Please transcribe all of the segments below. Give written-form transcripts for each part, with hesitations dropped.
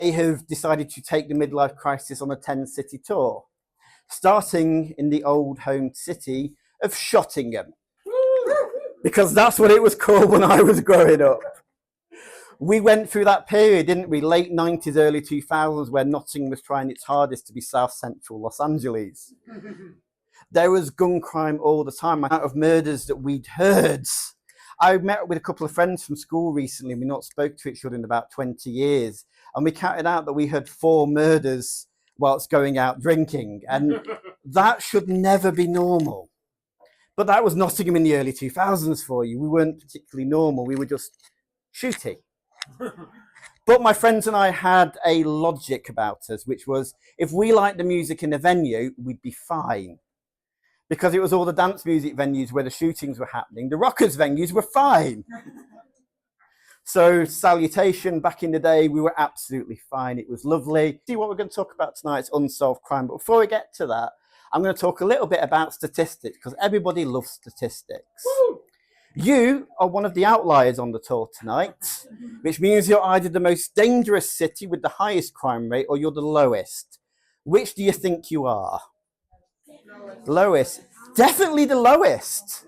They have decided to take the midlife crisis on a 10-city tour, starting in the old home city of Shottingham, because that's what it was called when I was growing up. We went through that period, didn't we? Late 90s, early 2000s, where Nottingham was trying its hardest to be South Central Los Angeles. There was gun crime all the time, out of murders that we'd heard. I met with a couple of friends from school recently. We not spoke to each other in about 20 years. And we counted out that we had 4 murders whilst going out drinking. And that should never be normal. But that was Nottingham in the early 2000s for you. We weren't particularly normal. We were just shooty. But my friends and I had a logic about us, which was if we liked the music in a venue, we'd be fine. Because it was all the dance music venues where the shootings were happening. The rockers venues were fine. So Salutation, back in the day, we were absolutely fine. It was lovely. See, what we're going to talk about tonight is unsolved crime. But before we get to that, I'm going to talk a little bit about statistics, because everybody loves statistics. Woo! You are one of the outliers on the tour tonight, which means you're either the most dangerous city with the highest crime rate or you're the lowest. Which do you think you are? Lowest. Definitely the lowest.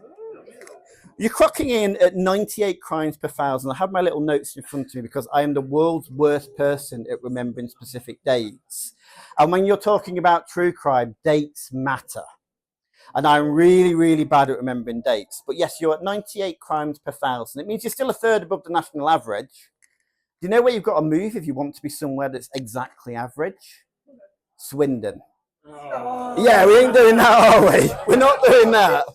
You're clocking in at 98 crimes per thousand. I have my little notes in front of me because I am the world's worst person at remembering specific dates. And when you're talking about true crime, dates matter. And I'm really, really bad at remembering dates. But yes, you're at 98 crimes per thousand. It means you're still a third above the national average. Do you know where you've got to move if you want to be somewhere that's exactly average? Swindon. Oh. Yeah, we ain't doing that, are we? We're not doing that.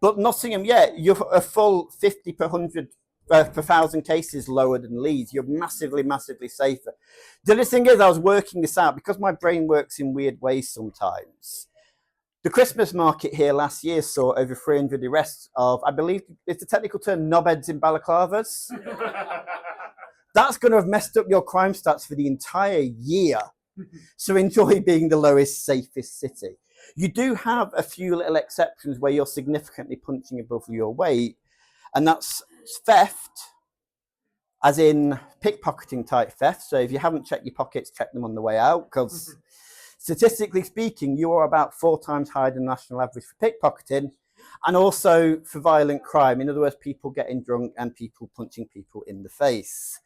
But Nottingham, yeah, you're a full 50 per 100 per 1,000 cases lower than Leeds. You're massively, massively safer. The other thing is, I was working this out because my brain works in weird ways sometimes. The Christmas market here last year saw over 300 arrests of, I believe, it's the technical term, knobheads in balaclavas. That's going to have messed up your crime stats for the entire year. So enjoy being the lowest, safest city. You do have a few little exceptions where you're significantly punching above your weight, and that's theft, as in pickpocketing type theft. So if you haven't checked your pockets, check them on the way out, because statistically speaking, you are about 4 times higher than national average for pickpocketing, and also for violent crime. In other words, people getting drunk and people punching people in the face.